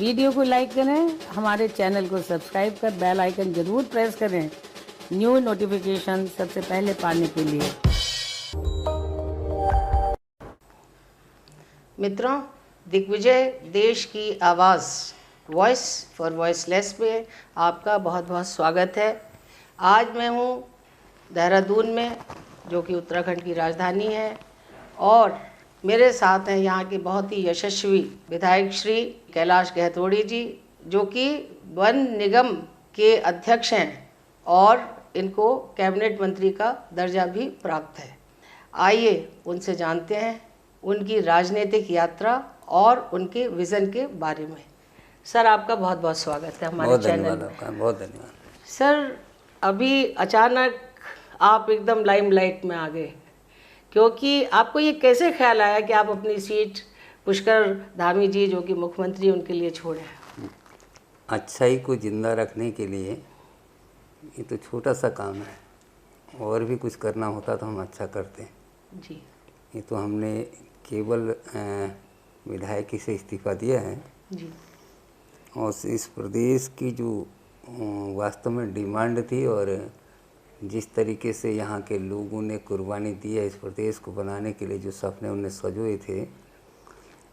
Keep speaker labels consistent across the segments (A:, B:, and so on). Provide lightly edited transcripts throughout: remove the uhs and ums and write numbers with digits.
A: Video को like करें, हमारे चैनल को सब्सक्राइब कर बेल आइकन जरूर प्रेस करें न्यू नोटिफिकेशन सबसे पहले पाने के लिए।
B: मित्रों, दिग्विजय देश की आवाज़ वॉइस फॉर वॉइसलेस में आपका बहुत बहुत स्वागत है। आज मैं हूँ देहरादून में, जो कि उत्तराखंड की राजधानी है, और मेरे साथ हैं यहाँ के बहुत ही यशस्वी विधायक श्री कैलाश गहतोड़ी जी, जो कि वन निगम के अध्यक्ष हैं और इनको कैबिनेट मंत्री का दर्जा भी प्राप्त है। आइए उनसे जानते हैं उनकी राजनीतिक यात्रा और उनके विज़न के बारे में। सर, आपका बहुत बहुत स्वागत है हमारे चैनल में।
A: बहुत धन्यवाद।
B: सर, अभी अचानक आप एकदम लाइमलाइट में आ गए, क्योंकि आपको ये कैसे ख्याल आया कि आप अपनी सीट पुष्कर धामी जी, जो कि मुख्यमंत्री, उनके लिए छोड़ें?
C: अच्छाई को जिंदा रखने के लिए ये तो छोटा सा काम है, और भी कुछ करना होता तो हम अच्छा करते
B: जी।
C: ये तो हमने केवल विधायकी से इस्तीफा दिया है
B: जी।
C: और इस प्रदेश की जो वास्तव में डिमांड थी और जिस तरीके से यहाँ के लोगों ने कुर्बानी दी है इस प्रदेश को बनाने के लिए, जो सपने उन्हें सजोए थे,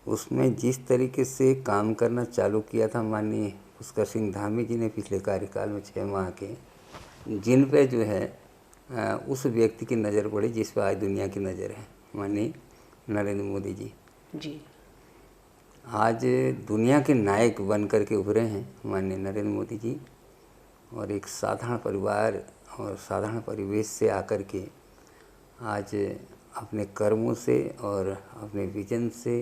C: उसमें जिस तरीके से काम करना चालू किया था माननीय पुष्कर सिंह धामी जी ने पिछले कार्यकाल में 6 माह के, जिन पे जो है उस व्यक्ति की नज़र पड़ी जिस पर आज दुनिया की नज़र है, माननीय नरेंद्र मोदी जी।
B: जी।
C: आज दुनिया के नायक बन कर के उभरे हैं माननीय नरेंद्र मोदी जी, और एक साधारण परिवार और साधारण परिवेश से आकर के आज अपने कर्मों से और अपने विजन से,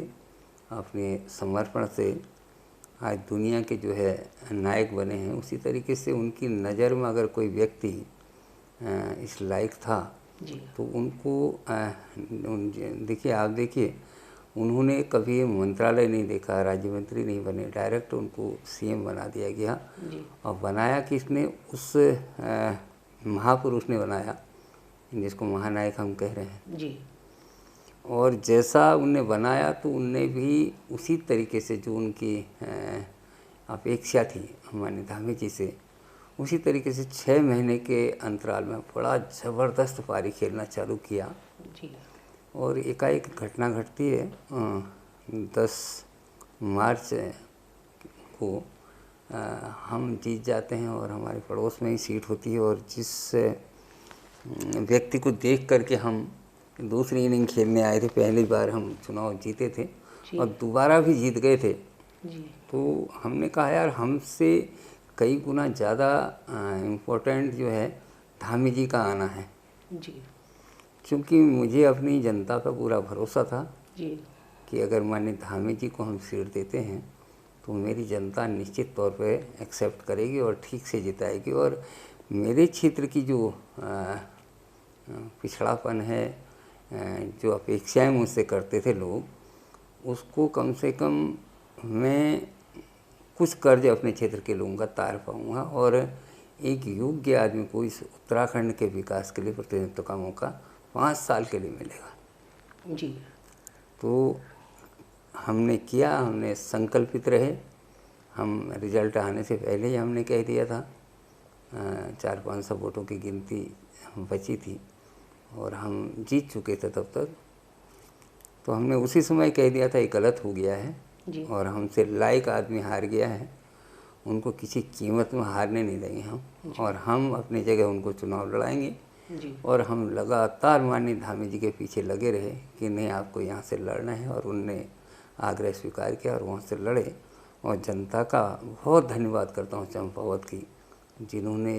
C: अपने समर्पण से आज दुनिया के जो है नायक बने हैं। उसी तरीके से उनकी नज़र में अगर कोई व्यक्ति इस लायक था तो उनको देखिए, आप देखिए, उन्होंने कभी मंत्रालय नहीं देखा, राज्य मंत्री नहीं बने, डायरेक्ट उनको सीएम बना दिया गया। और बनाया किसने? उस महापुरुष ने बनाया जिसको महानायक हम कह रहे हैं
B: जी।
C: और जैसा उनने बनाया तो उनने भी उसी तरीके से जो उनकी अपेक्षा थी माननीय धामी जी से, उसी तरीके से 6 महीने के अंतराल में बड़ा ज़बरदस्त पारी खेलना चालू किया।
B: जी।
C: और एकाएक घटना घटती है 10 मार्च को हम जीत जाते हैं और हमारे पड़ोस में ही सीट होती है, और जिस व्यक्ति को देख करके हम दूसरी इनिंग खेलने आए थे, पहली बार हम चुनाव जीते थे और दोबारा भी जीत गए थे
B: जी।
C: तो हमने कहा यार, हमसे कई गुना ज़्यादा इम्पोर्टेंट जो है धामी जी का आना है
B: जी।
C: क्योंकि मुझे अपनी जनता पर पूरा भरोसा था
B: जी।
C: कि अगर माननीय धामी जी को हम सीट देते हैं तो मेरी जनता निश्चित तौर पे एक्सेप्ट करेगी और ठीक से जिताएगी, और मेरे क्षेत्र की जो पिछड़ापन है, जो अपेक्षाएं मुझसे करते थे लोग, उसको कम से कम मैं कुछ कर्ज अपने क्षेत्र के लोगों का तार पाऊँगा और एक योग्य आदमी को इस उत्तराखंड के विकास के लिए प्रतिनिधित्व का मौका 5 साल के लिए मिलेगा।
B: जी।
C: तो हमने किया, हमने संकल्पित रहे। हम रिजल्ट आने से पहले ही हमने कह दिया था, 400-500 वोटों की गिनती बची थी और हम जीत चुके थे तब तक। तो हमने उसी समय कह दिया था ये गलत हो गया है और हमसे लायक आदमी हार गया है, उनको किसी कीमत में हारने नहीं देंगे हम, और हम अपनी जगह उनको चुनाव लड़ाएंगे। और हम लगातार माननीय धामी जी के पीछे लगे रहे कि नहीं, आपको यहाँ से लड़ना है, और उनने आग्रह स्वीकार किया और वहाँ से लड़े। और जनता का बहुत धन्यवाद करता हूँ चंपावत की, जिन्होंने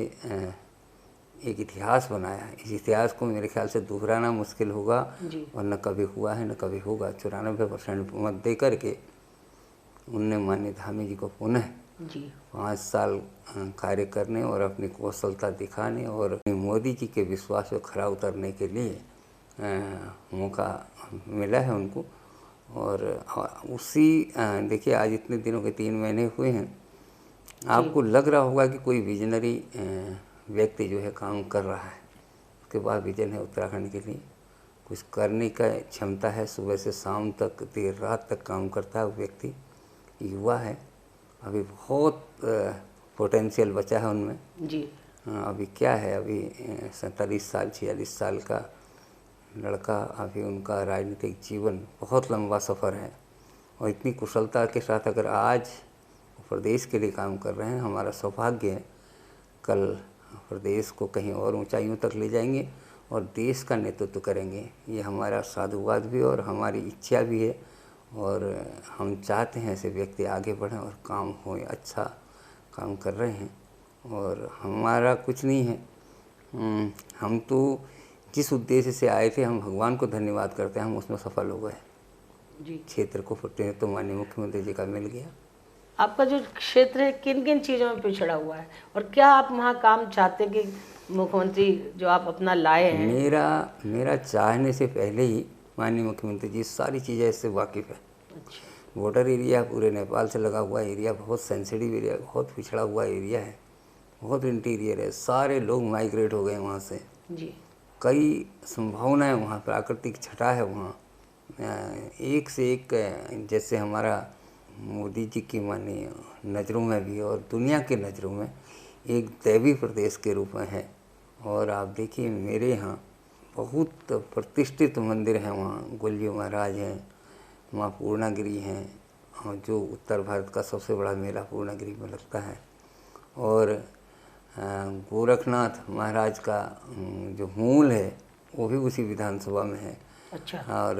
C: एक इतिहास बनाया। इस इतिहास को मेरे ख्याल से दोहराना मुश्किल होगा और न कभी हुआ है न कभी होगा। 94% मत दे करके उनने माननीय धामी जी को पुनः 5 साल कार्य करने और अपनी कौशलता दिखाने और मोदी जी के विश्वास को खरा उतरने के लिए मौका मिला है उनको। और उसी देखिए, आज इतने दिनों के 3 महीने हुए हैं, आपको लग रहा होगा कि कोई विजनरी व्यक्ति जो है काम कर रहा है, उसके बाद विजन है उत्तराखंड के लिए, कुछ करने का क्षमता है, सुबह से शाम तक देर रात तक काम करता है वो व्यक्ति, युवा है अभी बहुत पोटेंशियल बचा है उनमें।
B: जी।
C: अभी क्या है, अभी 47 साल 46 साल का लड़का, अभी उनका राजनीतिक जीवन बहुत लंबा सफ़र है और इतनी कुशलता के साथ अगर आज प्रदेश के लिए काम कर रहे हैं, हमारा सौभाग्य है। कल प्रदेश को कहीं और ऊंचाइयों तक ले जाएंगे और देश का नेतृत्व करेंगे। ये हमारा साधुवाद भी और हमारी इच्छा भी है और हम चाहते हैं ऐसे व्यक्ति आगे बढ़ें और काम हो, अच्छा काम कर रहे हैं। और हमारा कुछ नहीं है, हम तो जिस उद्देश्य से आए थे, हम भगवान को धन्यवाद करते हैं, हम उसमें सफल हो गए।
B: जी।
C: क्षेत्र को प्रतिनिधित्व तो माननीय मुख्यमंत्री जी का मिल गया।
B: आपका जो क्षेत्र है किन किन चीज़ों में पिछड़ा हुआ है और क्या आप वहाँ काम चाहते हैं कि मुख्यमंत्री जो आप अपना लाए हैं?
C: मेरा चाहने से पहले ही माननीय मुख्यमंत्री जी सारी चीज़ें इससे वाकिफ़ है।
B: अच्छा।
C: बॉर्डर एरिया पूरे नेपाल से लगा हुआ एरिया, बहुत सेंसिटिव एरिया, बहुत पिछड़ा हुआ एरिया है, बहुत इंटीरियर है, सारे लोग माइग्रेट हो गए वहाँ से।
B: जी।
C: कई संभावनाएं वहाँ, प्राकृतिक छटा है वहाँ, एक से एक। जैसे हमारा मोदी जी की माननीय नज़रों में भी और दुनिया की नज़रों में एक दैवी प्रदेश के रूप में है। और आप देखिए मेरे यहाँ बहुत प्रतिष्ठित मंदिर हैं, वहाँ गोलजी महाराज हैं, माँ पूर्णागिरी हैं, और जो उत्तर भारत का सबसे बड़ा मेला पूर्णागिरी में लगता है। और गोरखनाथ महाराज का जो मूल है वो भी उसी विधानसभा में है।
B: अच्छा।
C: और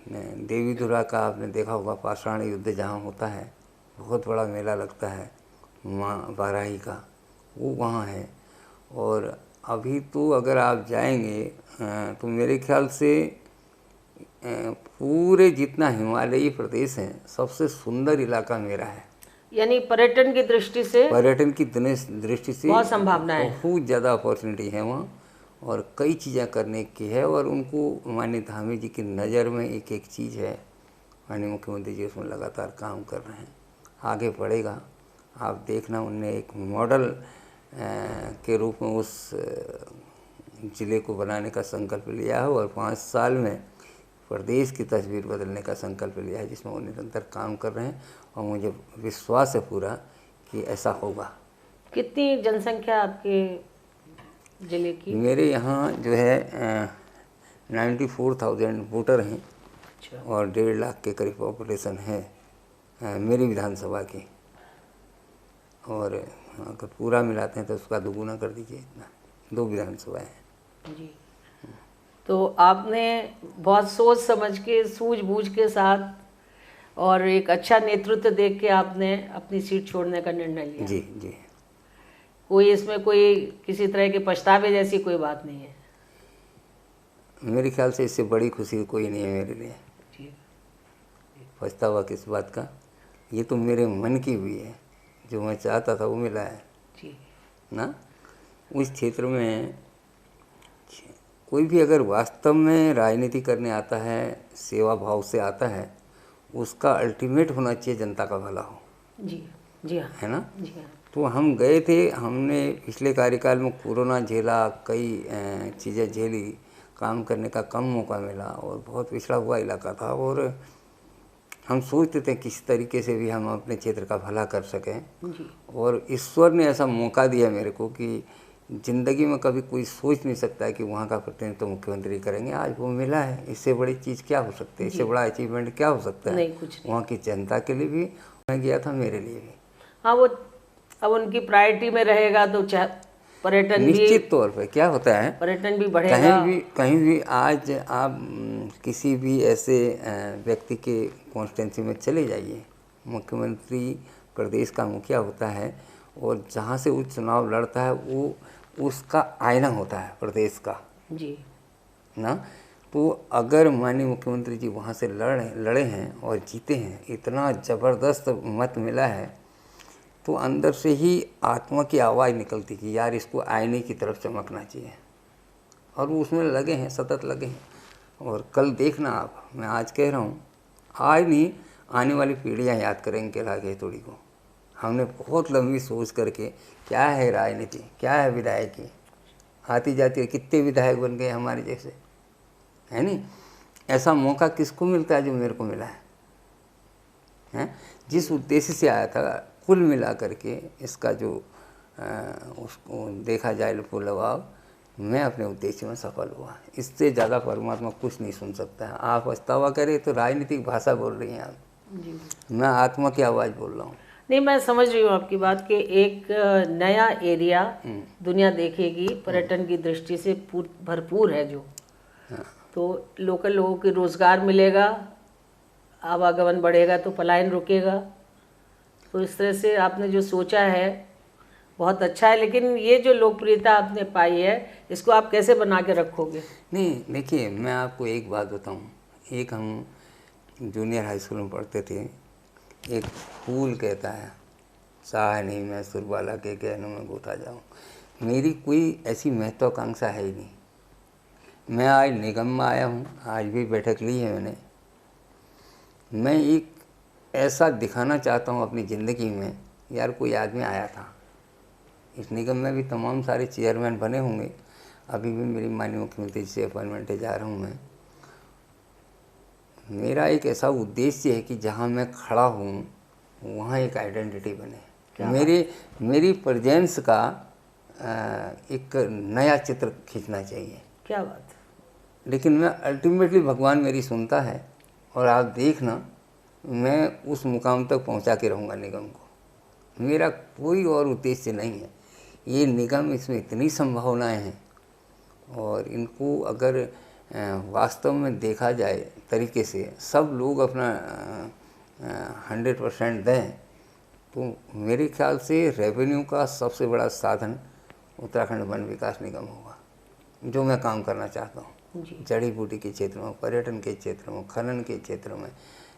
C: देवी दुर्गा का आपने देखा होगा, पाषाण युद्ध जहाँ होता है, बहुत बड़ा मेला लगता है माँ बाराही का, वो वहाँ है। और अभी तो अगर आप जाएंगे तो मेरे ख्याल से पूरे जितना हिमालयी प्रदेश है सबसे सुंदर इलाका मेरा है।
B: यानी पर्यटन की दृष्टि से,
C: पर्यटन की दृष्टि से
B: बहुत संभावनाएं,
C: बहुत ज़्यादा अपॉर्चुनिटी है वहाँ और कई चीज़ें करने की है। और उनको माननीय धामी जी की नज़र में एक एक चीज़ है, माननीय मुख्यमंत्री जी उसमें लगातार काम कर रहे हैं, आगे बढ़ेगा। आप देखना, उनने एक मॉडल के रूप में उस ज़िले को बनाने का संकल्प लिया है और 5 साल में प्रदेश की तस्वीर बदलने का संकल्प लिया है, जिसमें वो निरंतर काम कर रहे हैं और मुझे विश्वास है पूरा कि ऐसा होगा।
B: कितनी जनसंख्या आपके ज़िले की?
C: मेरे यहाँ जो है 94,000 वोटर हैं।
B: अच्छा।
C: और 1.5 लाख के करीब पॉपुलेशन है मेरी विधानसभा की। और अगर पूरा मिलाते हैं तो उसका दोगुना कर दीजिए, इतना 2 विधानसभाएँ हैं।
B: जी। तो आपने बहुत सोच समझ के, सूझबूझ के साथ और एक अच्छा नेतृत्व देख के आपने अपनी सीट छोड़ने का निर्णय लिया।
C: जी जी।
B: कोई इसमें कोई किसी तरह के पछतावे जैसी कोई बात नहीं है?
C: मेरे ख्याल से इससे बड़ी खुशी कोई नहीं है मेरे लिए।
B: जी।
C: पछतावा किस बात का? ये तो मेरे मन की हुई है, जो मैं चाहता था वो मिला है
B: जी
C: ना। उस क्षेत्र में कोई भी अगर वास्तव में राजनीति करने आता है, सेवा भाव से आता है, उसका अल्टीमेट होना चाहिए जनता का भला हो।
B: जी। जी हाँ।
C: है ना।
B: जी हाँ।
C: तो हम गए थे, हमने पिछले कार्यकाल में कोरोना झेला, कई चीज़ें झेली, काम करने का कम मौका मिला और बहुत पिछड़ा हुआ इलाका था। और हम सोचते थे किस तरीके से भी हम अपने क्षेत्र का भला कर सकें।
B: जी।
C: और ईश्वर ने ऐसा मौका दिया मेरे को कि ज़िंदगी में कभी कोई सोच नहीं सकता है कि वहाँ का प्रतिनिधित्व तो मुख्यमंत्री करेंगे। आज वो मिला है, इससे बड़ी चीज़ क्या हो सकती है, इससे बड़ा अचीवमेंट क्या हो सकता है?
B: नहीं, कुछ नहीं।
C: वहाँ की जनता के लिए भी मैं गया था, मेरे लिए भी।
B: हाँ, वो अब उनकी प्रायोरिटी में रहेगा तो पर्यटन भी,
C: निश्चित तौर पे क्या होता है,
B: पर्यटन भी बढ़ेगा।
C: कहीं भी आज आप किसी भी ऐसे व्यक्ति के कॉन्स्टिट्यूंसी में चले जाइए, मुख्यमंत्री प्रदेश का मुखिया होता है और जहाँ से वो चुनाव लड़ता है वो उसका आईना होता है प्रदेश का।
B: जी
C: ना। तो अगर माननीय मुख्यमंत्री जी वहाँ से लड़े हैं और जीते हैं, इतना ज़बरदस्त मत मिला है, तो अंदर से ही आत्मा की आवाज़ निकलती कि यार इसको आईने की तरफ चमकना चाहिए। और वो उसमें लगे हैं, सतत लगे हैं। और कल देखना आप, मैं आज कह रहा हूँ, आज नहीं आने वाली पीढ़ियाँ याद करेंगे केला गहतोड़ी को। हमने बहुत लंबी सोच करके, क्या है राजनीति, क्या है विधायकी, आती जाती है, कितने विधायक बन गए हमारे जैसे, है नहीं। ऐसा मौका किसको मिलता है जो मेरे को मिला है? जिस उद्देश्य से आया था, कुल मिला करके इसका जो उसको देखा जाए लुभाव, मैं अपने उद्देश्य में सफल हुआ। इससे ज़्यादा परमात्मा कुछ नहीं सुन सकता है। आप पछतावा करें तो राजनीतिक भाषा बोल रही हैं आप,
A: जी।
C: मैं आत्मा की आवाज़ बोल रहा हूँ।
A: नहीं, मैं समझ रही हूँ आपकी बात कि एक नया एरिया दुनिया देखेगी, पर्यटन की दृष्टि से भरपूर है जो, तो लोकल लोगों को रोजगार मिलेगा, आवागमन बढ़ेगा तो पलायन रुकेगा। तो इस तरह से आपने जो सोचा है बहुत अच्छा है। लेकिन ये जो लोकप्रियता आपने पाई है, इसको आप कैसे बना के रखोगे?
C: नहीं देखिए, मैं आपको एक बात बताऊं। एक हम जूनियर हाई स्कूल में पढ़ते थे, एक फूल कहता है, चाह नहीं मैं सुरबाला के कहनों में गोता जाऊं। मेरी कोई ऐसी महत्वाकांक्षा है ही नहीं। मैं आज निगम में आया हूं, आज भी बैठक ली है मैंने। मैं एक ऐसा दिखाना चाहता हूं अपनी ज़िंदगी में, यार कोई आदमी आया था। इस निगम में भी तमाम सारे चेयरमैन बने होंगे, अभी भी मेरी माननीय मुख्यमंत्री से अपॉइंटमेंट जा रहा हूँ मैं। मेरा एक ऐसा उद्देश्य है कि जहाँ मैं खड़ा हूँ वहाँ एक आइडेंटिटी बने, मेरी प्रेजेंस का एक नया चित्र खींचना चाहिए।
A: क्या बात है।
C: लेकिन मैं अल्टीमेटली भगवान मेरी सुनता है, और आप देखना मैं उस मुकाम तक पहुँचा के रहूँगा निगम को। मेरा कोई और उद्देश्य नहीं है। ये निगम, इसमें इतनी संभावनाएं हैं, और इनको अगर वास्तव में देखा जाए तरीके से, सब लोग अपना 100% दें, तो मेरे ख्याल से रेवेन्यू का सबसे बड़ा साधन उत्तराखंड वन विकास निगम होगा, जो मैं काम करना चाहता हूँ। जड़ी बूटी के क्षेत्र में, पर्यटन के क्षेत्र में, खनन के क्षेत्र में,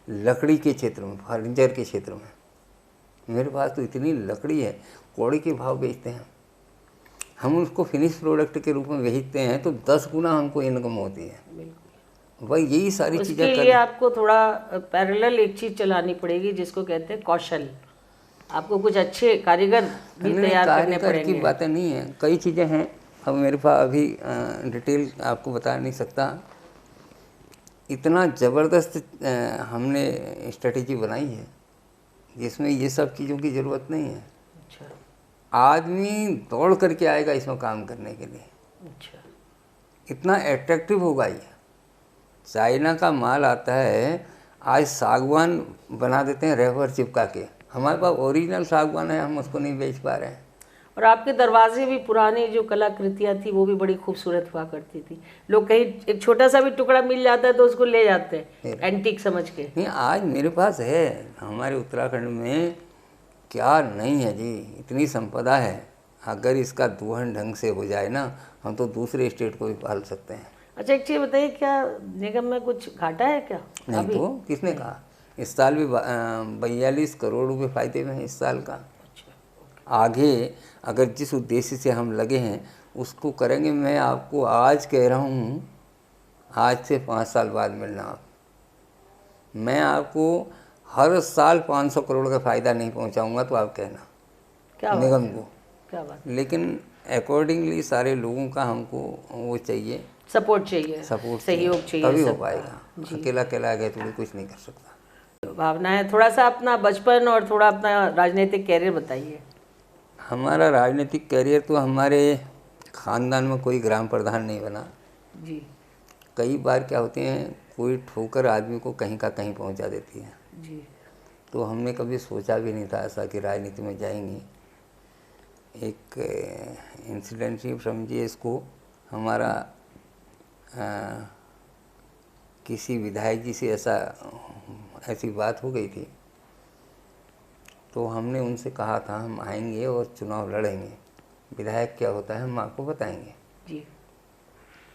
C: लकड़ी के क्षेत्र में, फर्नीचर के क्षेत्र में। मेरे पास तो इतनी लकड़ी है, कौड़ी के भाव बेचते हैं हम उसको फिनिश प्रोडक्ट के रूप में बेचते हैं, तो 10 गुना हमको इनकम होती है। भाई यही सारी चीज़ें
A: उसके लिए आपको थोड़ा पैरेलल एक चीज़ चलानी पड़ेगी, जिसको कहते हैं कौशल। आपको कुछ अच्छे कारीगर भी तैयार करने पड़ेंगे।
C: की बातें नहीं है, कई चीज़ें हैं। अब मेरे पास अभी डिटेल आपको बता नहीं सकता। इतना ज़बरदस्त हमने स्ट्रेटेजी बनाई है जिसमें ये सब चीज़ों की ज़रूरत नहीं है।
A: अच्छा।
C: आदमी दौड़ करके आएगा इसमें काम करने के लिए।
A: अच्छा।
C: इतना एट्रैक्टिव होगा ये। चाइना का माल आता है, आज सागवान बना देते हैं रबर चिपका के। हमारे पास ओरिजिनल सागवान है, हम उसको नहीं बेच पा रहे हैं।
A: और आपके दरवाजे भी, पुरानी जो कलाकृतियाँ थी वो भी बड़ी खूबसूरत हुआ करती थी। लोग कहीं एक छोटा सा भी टुकड़ा मिल जाता है तो उसको ले जाते हैं एंटीक समझ के।
C: नहीं, आज मेरे पास है। हमारे उत्तराखंड में क्या नहीं है जी, इतनी संपदा है। अगर इसका दोहन ढंग से हो जाए ना, हम तो दूसरे स्टेट को भी पाल सकते हैं।
A: अच्छा, एक चीज़ बताइए, क्या निगम में कुछ घाटा है क्या?
C: नहीं तो किसने कहा? इस साल भी 42 करोड़ रुपए फायदे में है इस साल का। आगे अगर जिस उद्देश्य से हम लगे हैं उसको करेंगे। मैं आपको आज कह रहा हूँ, आज से 5 साल बाद मिलना आप। मैं आपको हर साल 500 करोड़ का फ़ायदा नहीं पहुँचाऊँगा, तो आप कहना
A: क्या
C: निगम को।
A: क्या बात।
C: लेकिन अकॉर्डिंगली सारे लोगों का हमको वो चाहिए,
A: सपोर्ट चाहिए, सहयोग चाहिए,
C: तभी हो पाएगा। अकेला अकेला गए तो कुछ नहीं कर सकता।
A: भावना है। थोड़ा सा अपना बचपन और थोड़ा अपना राजनीतिक कैरियर बताइए।
C: हमारा राजनीतिक कैरियर तो, हमारे ख़ानदान में कोई ग्राम प्रधान नहीं बना
A: जी।
C: कई बार क्या होते हैं, कोई ठोकर आदमी को कहीं का कहीं पहुंचा देती है
A: जी।
C: तो हमने कभी सोचा भी नहीं था ऐसा कि राजनीति में जाएंगे। एक इंसिडेंट ही समझिए इसको। हमारा किसी विधायक जी से ऐसी बात हो गई थी, तो हमने उनसे कहा था हम आएंगे और चुनाव लड़ेंगे, विधायक क्या होता है हम आपको बताएंगे
A: जी।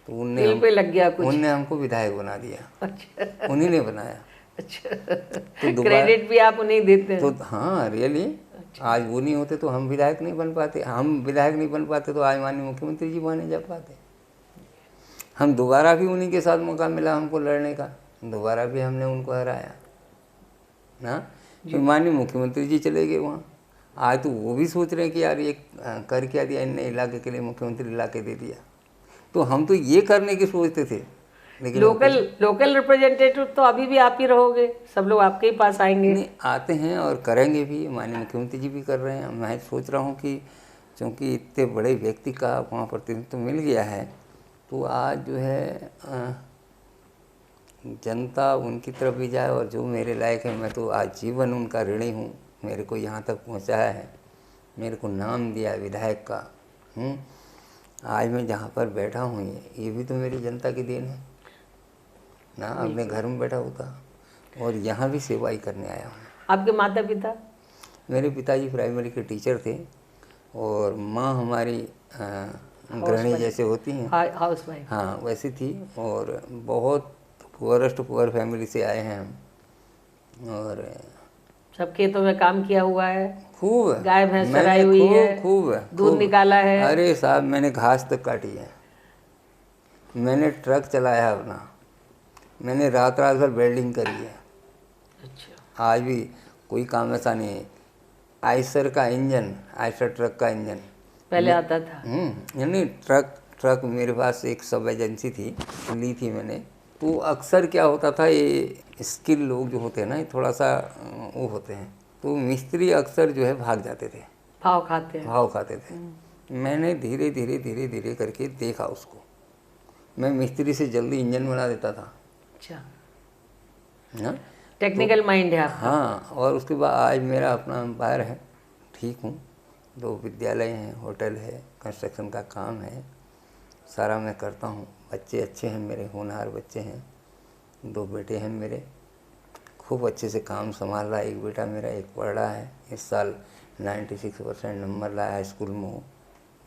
C: तो
A: उनने
C: हमको विधायक बना दिया।
A: अच्छा।
C: उन्हीं ने बनाया।
A: अच्छा।
C: तो
A: क्रेडिट भी आप उन्हें देते हैं?
C: तो हाँ, रियली। आज वो नहीं होते तो हम विधायक नहीं बन पाते। हम विधायक नहीं बन पाते तो आज माननीय मुख्यमंत्री जी बने जा पाते। हम दोबारा भी उन्हीं के साथ मौका मिला हमको लड़ने का, दोबारा भी हमने उनको हराया ना। फिर माननीय मुख्यमंत्री जी चले गए वहाँ। आज तो वो भी सोच रहे हैं कि यार ये कर क्या दिया इनने, इलाके के लिए मुख्यमंत्री ला के दे दिया। तो हम तो ये करने की सोचते थे लेकिन
A: लोकल रिप्रेजेंटेटिव तो अभी भी आप ही रहोगे, सब लोग आपके ही पास आएंगे।
C: नहीं, आते हैं और करेंगे भी, माननीय मुख्यमंत्री जी भी कर रहे हैं। मैं सोच रहा हूँ कि क्योंकि इतने बड़े व्यक्ति का वहाँ प्रतिनिधित्व तो मिल गया है, तो आज जो है जनता उनकी तरफ भी जाए, और जो मेरे लायक है, मैं तो आजीवन उनका ऋणी हूँ। मेरे को यहाँ तक पहुँचाया है, मेरे को नाम दिया विधायक का। आज मैं जहाँ पर बैठा हूँ, ये भी तो मेरी जनता की देन है ना। अपने घर में बैठा होता और यहाँ भी सेवा ही करने आया हूँ।
A: आपके माता पिता?
C: मेरे पिताजी प्राइमरी के टीचर थे, और माँ हमारी गृहिणी जैसे होती हैं,
A: हाउस वाइफ।
C: हाँ वैसी थी। और बहुत पुअरेस्ट पुअर फैमिली से आए हैं हम। और
A: सब खेतों में काम किया हुआ है,
C: खूब
A: गाय भैंस चराई हुई है,
C: खूब
A: दूध निकाला है।
C: अरे साहब, मैंने घास तक काटी है, मैंने ट्रक चलाया अपना, मैंने रात रात भर वेल्डिंग करी है।
A: अच्छा।
C: आज भी कोई काम ऐसा नहीं है। आइसर का इंजन, आइसर ट्रक का इंजन
A: पहले आता था।
C: यानी ट्रक मेरे पास एक सब एजेंसी थी, ली थी मैंने। तो अक्सर क्या होता था, ये स्किल लोग जो होते हैं ना, ये थोड़ा सा वो होते हैं, तो मिस्त्री अक्सर जो है भाग जाते थे,
A: भाव खाते
C: थे। मैंने धीरे धीरे करके देखा उसको। मैं मिस्त्री से जल्दी इंजन बना देता था।
A: अच्छा,
C: ना
A: टेक्निकल माइंड है आपका।
C: हाँ, और उसके बाद आज मेरा अपना एम्पायर है, ठीक हूँ। 2 विद्यालय हैं, होटल है, कंस्ट्रक्शन का काम है, सारा मैं करता हूँ। बच्चे अच्छे हैं मेरे, होनहार बच्चे हैं। 2 बेटे हैं मेरे, खूब अच्छे से काम संभाल रहा है। एक बेटा मेरा एक पढ़ रहा है, इस साल 96% नंबर लाया है स्कूल में, वो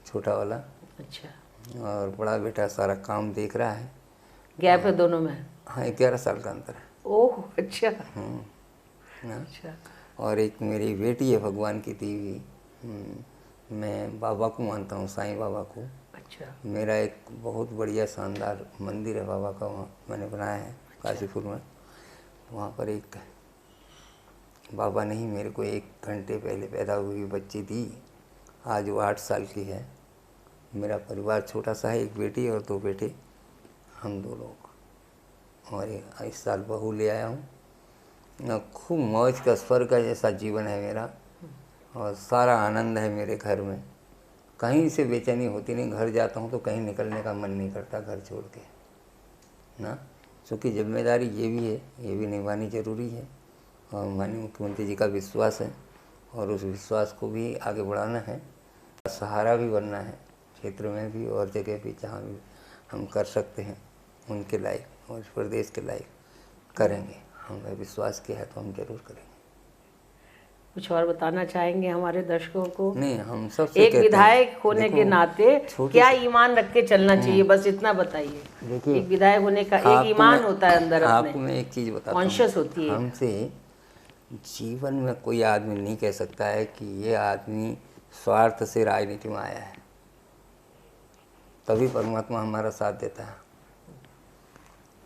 C: छोटा वाला।
A: अच्छा।
C: और बड़ा बेटा सारा काम देख रहा है।
A: गैप है दोनों में?
C: हाँ, 11 साल का अंतर है।
A: ओह अच्छा।
C: अच्छा। और एक मेरी बेटी है भगवान की दी हुई। मैं बाबा को मानता हूँ, साईं बाबा को।
A: अच्छा।
C: मेरा एक बहुत बढ़िया शानदार मंदिर है बाबा का, वहाँ मैंने बनाया है। अच्छा। काशीपुर में। वहाँ पर एक बाबा ने ही मेरे को 1 घंटे पहले पैदा हुई बच्ची दी, आज वो 8 साल की है। मेरा परिवार छोटा सा है, एक बेटी और 2 बेटे, हम 2 लोग। और इस साल बहू ले आया हूँ। खूब मौज का, स्वर्ग का जैसा जीवन है मेरा, और सारा आनंद है मेरे घर में। कहीं से बेचैनी होती नहीं। घर जाता हूँ तो कहीं निकलने का मन नहीं करता घर छोड़ के ना, क्योंकि जिम्मेदारी ये भी है, ये भी निभानी ज़रूरी है। और माननीय मुख्यमंत्री जी का विश्वास है, और उस विश्वास को भी आगे बढ़ाना है, सहारा भी बनना है क्षेत्र में भी और जगह भी जहाँ भी हम कर सकते हैं उनके लायक और प्रदेश के लायक करेंगे। हमें विश्वास किया है तो हम जरूर करेंगे।
A: कुछ और बताना चाहेंगे हमारे दर्शकों को?
C: नहीं, हम सबसे
A: एक विधायक होने के नाते क्या ईमान रख के चलना चाहिए, बस इतना बताइए।
C: देखिए,
A: एक विधायक होने का एक ईमान होता है अंदर,
C: आपको मैं एक चीज़ बताता हूँ,
A: कॉन्शियस होती है।
C: हमसे जीवन में कोई आदमी नहीं कह सकता है कि ये आदमी स्वार्थ से राजनीति में आया है, तभी परमात्मा हमारा साथ देता है।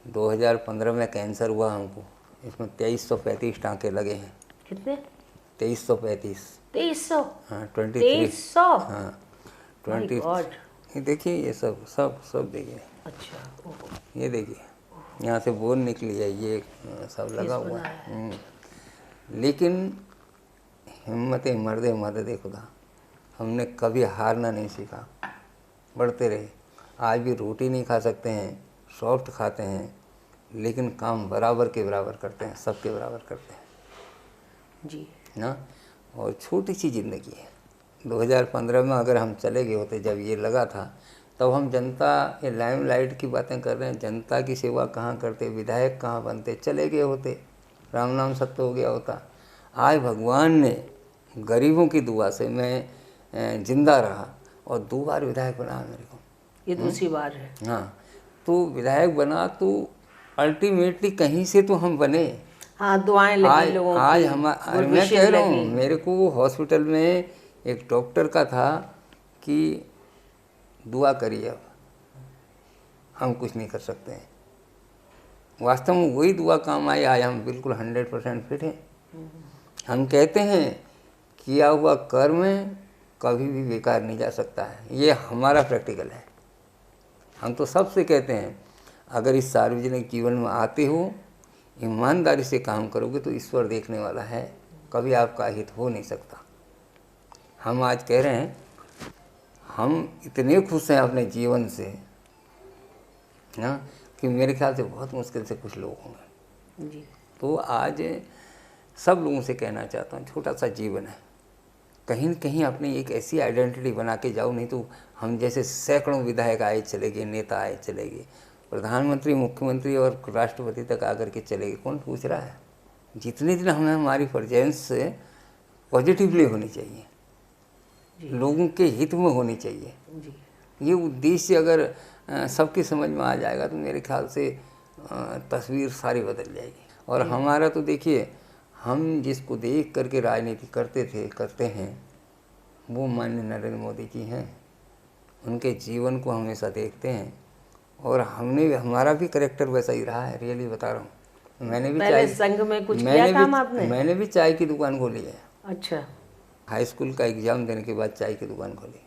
C: 2015 में कैंसर हुआ हमको, इसमें 2335 टाँके लगे हैं।
A: कितने?
C: 2335।
A: 2300?
C: हाँ, 2300।
A: 2300?
C: हाँ, 20। ये देखिए, ये सब देखिए।
A: अच्छा।
C: ये देखिए, यहाँ से बोन निकली है, ये सब लगा हुआ है। लेकिन हिम्मत मर्दे मदद खुदा, हमने कभी हारना नहीं सीखा, बढ़ते रहे। आज भी रोटी नहीं खा सकते हैं, सॉफ्ट खाते हैं, लेकिन काम बराबर के बराबर करते हैं, सबके बराबर करते हैं
A: जी
C: ना। और छोटी सी ज़िंदगी है। 2015 में अगर हम चले गए होते, जब ये लगा था, तब हम जनता, ये लाइमलाइट की बातें कर रहे हैं, जनता की सेवा कहाँ करते, विधायक कहाँ बनते, चले गए होते, राम नाम सत्य हो गया होता। आज भगवान ने गरीबों की दुआ से मैं जिंदा रहा और 2 बार विधायक बना मेरे को।
A: ये दूसरी बार है।
C: हाँ, तो विधायक बना तो अल्टीमेटली कहीं से तो हम बने।
A: हाँ, दुआएं लगी लोगों की।
C: आज मैं कह रहा हूँ, मेरे को हॉस्पिटल में एक डॉक्टर का था कि दुआ करिए, अब हम कुछ नहीं कर सकते हैं। वास्तव में वही दुआ काम आई। आज हम बिल्कुल 100% फिट हैं। हम कहते हैं किया हुआ कर्म कभी भी बेकार नहीं जा सकता है, ये हमारा प्रैक्टिकल है। हम तो सबसे कहते हैं, अगर इस सार्वजनिक जीवन में आते हो, ईमानदारी से काम करोगे तो ईश्वर देखने वाला है, कभी आपका हित हो नहीं सकता। हम आज कह रहे हैं हम इतने खुश हैं अपने जीवन से ना कि मेरे ख्याल से बहुत मुश्किल से कुछ लोग होंगे।
A: जी।
C: तो आज सब लोगों से कहना चाहता हूँ, छोटा सा जीवन है, कहीं न कहीं अपनी एक ऐसी आइडेंटिटी बना के जाओ, नहीं तो हम जैसे सैकड़ों विधायक आए चले गए, नेता आए चले गए, प्रधानमंत्री, मुख्यमंत्री और राष्ट्रपति तक आकर के चले गए, कौन पूछ रहा है? जितने दिन हमें हमारी प्रेजेंस पॉजिटिवली होनी चाहिए, लोगों के हित में होनी चाहिए।
A: जी।
C: ये उद्देश्य अगर सबकी समझ में आ जाएगा तो मेरे ख्याल से तस्वीर सारी बदल जाएगी। और हमारा तो देखिए, हम जिसको देख करके राजनीति करते हैं वो माननीय नरेंद्र मोदी जी हैं। उनके जीवन को हमेशा देखते हैं और हमारा भी करेक्टर वैसा ही रहा है, रियली बता रहा हूँ। मैंने भी
A: पहले संघ में कुछ किया काम आपने?
C: मैंने भी चाय की दुकान खोली है।
A: अच्छा।
C: हाई स्कूल का एग्ज़ाम देने के बाद चाय की दुकान खोली।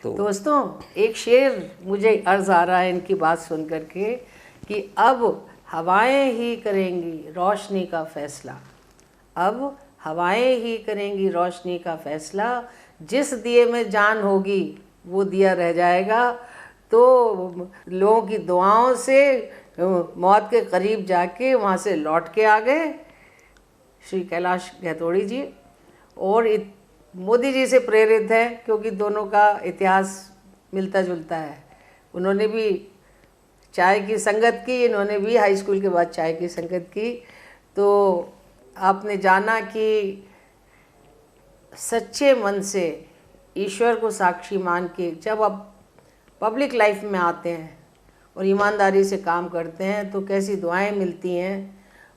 C: तो
A: दोस्तों, एक शेर मुझे अर्ज आ रहा है इनकी बात सुन करके कि अब हवाएं ही करेंगी रोशनी का फैसला, अब हवाएं ही करेंगी रोशनी का फैसला, जिस दिए में जान होगी वो दिया रह जाएगा। तो लोगों की दुआओं से मौत के करीब जाके वहाँ से लौट के आ गए श्री कैलाश गहतोड़ी जी, और मोदी जी से प्रेरित है क्योंकि दोनों का इतिहास मिलता जुलता है। उन्होंने भी चाय की संगत की, इन्होंने भी हाई स्कूल के बाद चाय की संगत की। तो आपने जाना कि सच्चे मन से ईश्वर को साक्षी मान के जब आप पब्लिक लाइफ में आते हैं और ईमानदारी से काम करते हैं तो कैसी दुआएं मिलती हैं।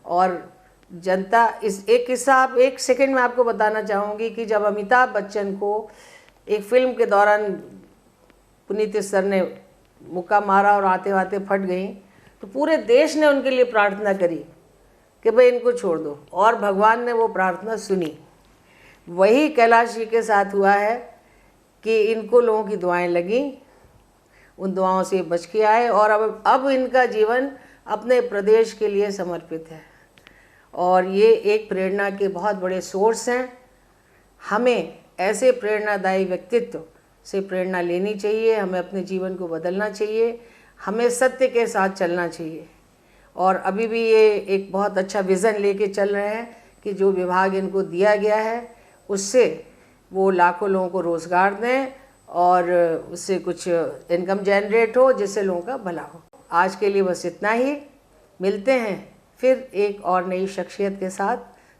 A: और जनता, इस एक किस्सा आप एक सेकंड में आपको बताना चाहूँगी कि जब अमिताभ बच्चन को एक फिल्म के दौरान पुनीत सर ने मुक्का मारा और आते आते फट गई, तो पूरे देश ने उनके लिए प्रार्थना करी कि भाई इनको छोड़ दो, और भगवान ने वो प्रार्थना सुनी। वही कैलाश जी के साथ हुआ है कि इनको लोगों की दुआएं लगी, उन दुआओं से बच के आए और अब इनका जीवन अपने प्रदेश के लिए समर्पित है। और ये एक प्रेरणा के बहुत बड़े सोर्स हैं। हमें ऐसे प्रेरणादायी व्यक्तित्व से प्रेरणा लेनी चाहिए, हमें अपने जीवन को बदलना चाहिए, हमें सत्य के साथ चलना चाहिए। और अभी भी ये एक बहुत अच्छा विज़न लेके चल रहे हैं कि जो विभाग इनको दिया गया है उससे वो लाखों लोगों को रोज़गार दें और उससे कुछ इनकम जनरेट हो जिससे लोगों का भला हो। आज के लिए बस इतना ही, मिलते हैं फिर एक और नई शख्सियत के साथ।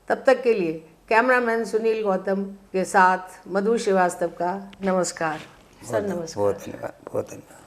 A: तब तक के लिए कैमरामैन सुनील गौतम के साथ मधु श्रीवास्तव का नमस्कार। सर नमस्कार।
C: बहुत धन्यवाद।